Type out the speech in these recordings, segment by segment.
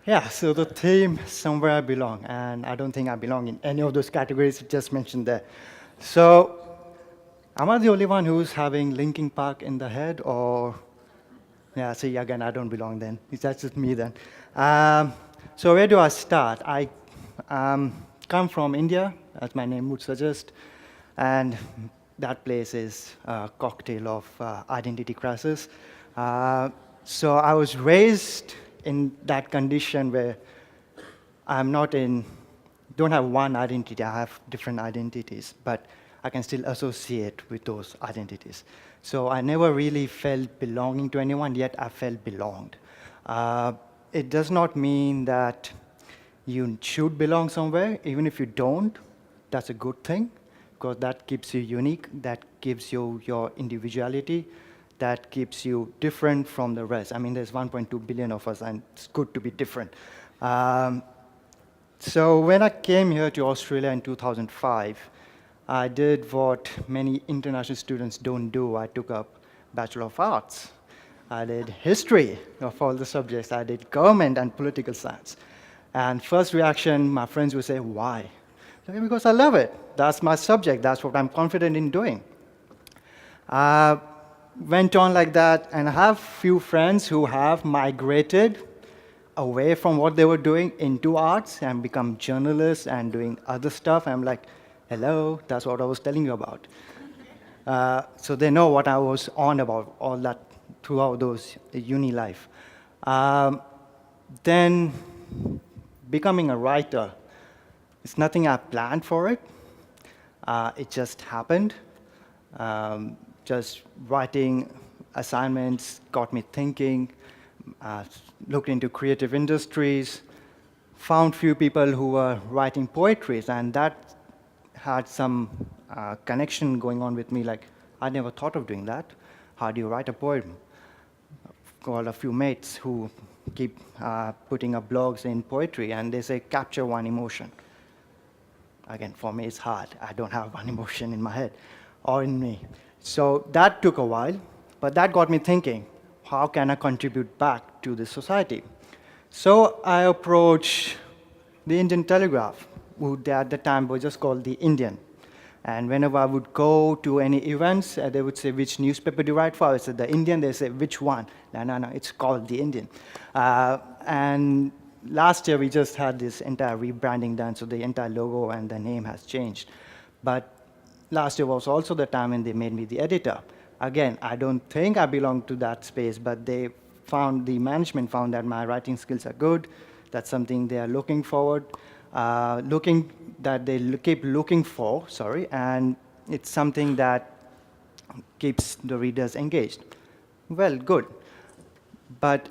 Yeah, so the theme, somewhere I belong, and I don't think I belong in any of those categories you just mentioned there. So, am I the only one who's having Linkin Park in the head, or yeah? See, again, I don't belong then. That's just me then. Um, so where do I start? I come from India, as my name would suggest, and that place is a cocktail of identity crisis. Uh, so I was raised in that condition where I'm not in, don't have one identity, I have different identities, but I can still associate with those identities. So I never really felt belonging to anyone, yet I felt belonged. Uh, it does not mean that you should belong somewhere, even if you don't, that's a good thing, because that keeps you unique, that gives you your individuality, that keeps you different from the rest. I mean, there's 1.2 billion of us, and it's good to be different. Um, so when I came here to Australia in 2005, I did what many international students don't do. I took up Bachelor of Arts. I did history of all the subjects. I did government and political science. And first reaction, my friends would say, why? I said, because I love it. That's my subject. That's what I'm confident in doing. Uh, Went on like that, and I have few friends who have migrated away from what they were doing into arts and become journalists and doing other stuff. I'm like, hello, that's what I was telling you about. So they know what I was on about, all that throughout those uni life. Um, then becoming a writer, it's nothing I planned for it. It just happened. Just writing assignments got me thinking, uh, looked into creative industries, found few people who were writing poetries, and that had some connection going on with me. Like, I never thought of doing that. How do you write a poem? Got a few mates who keep putting up blogs in poetry, and they say, capture one emotion. Again, for me, it's hard. I don't have one emotion in my head or in me. So that took a while, but that got me thinking, how can I contribute back to the society? So I approached the Indian Telegraph, who at the time was just called the Indian. And whenever I would go to any events, they would say, which newspaper do you write for? I said, the Indian. They say, which one? No, no, no, it's called the Indian. And last year, we just had this entire rebranding done, so the entire logo and the name has changed. But last year was also the time when they made me the editor. Again, I don't think I belong to that space, but the management found that my writing skills are good. That's something they are looking forward, that they keep looking for, sorry, and it's something that keeps the readers engaged. Well, good. But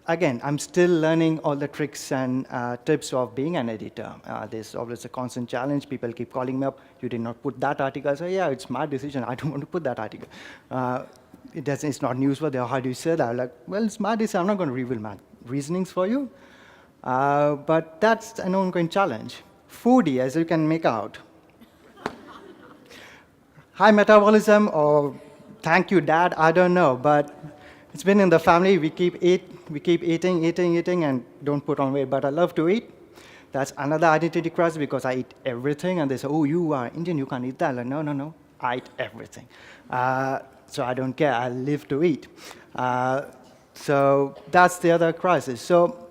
again, I'm still learning all the tricks and tips of being an editor. There's always a constant challenge. People keep calling me up. You did not put that article. I say, yeah, it's my decision. I don't want to put that article. It's not newsworthy. How do you say that? I'm like, well, it's my decision. I'm not going to reveal my reasonings for you. But that's an ongoing challenge. Foodie, as you can make out. High metabolism or thank you, Dad, I don't know. But it's been in the family. We keep eating, and don't put on weight. But I love to eat. That's another identity crisis because I eat everything. And they say, oh, you are Indian, you can't eat that. Like, no, no, no. I eat everything. So I don't care. I live to eat. So that's the other crisis. So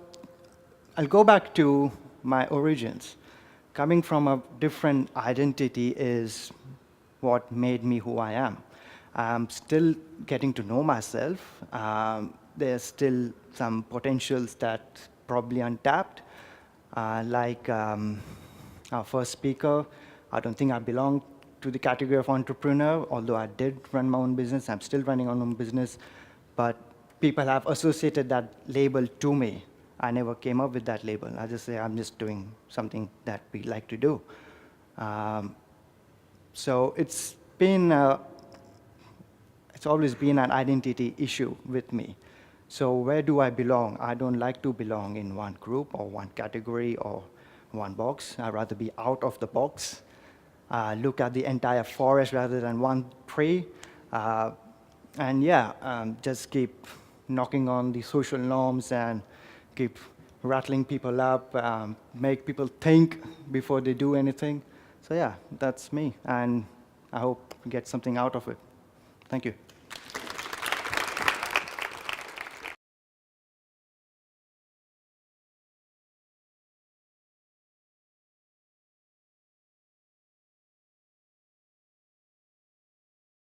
I'll go back to my origins. Coming from a different identity is what made me who I am. I'm still getting to know myself. There's still some potentials that probably untapped. Like our first speaker, I don't think I belong to the category of entrepreneur, although I did run my own business. I'm still running my own business. But people have associated that label to me. I never came up with that label. I just say I'm just doing something that we like to do. So it's always been an identity issue with me. So where do I belong? I don't like to belong in one group or one category or one box. I'd rather be out of the box, look at the entire forest rather than one tree, and yeah, just keep knocking on the social norms and keep rattling people up, make people think before they do anything. So yeah, that's me, and I hope you get something out of it. Thank you.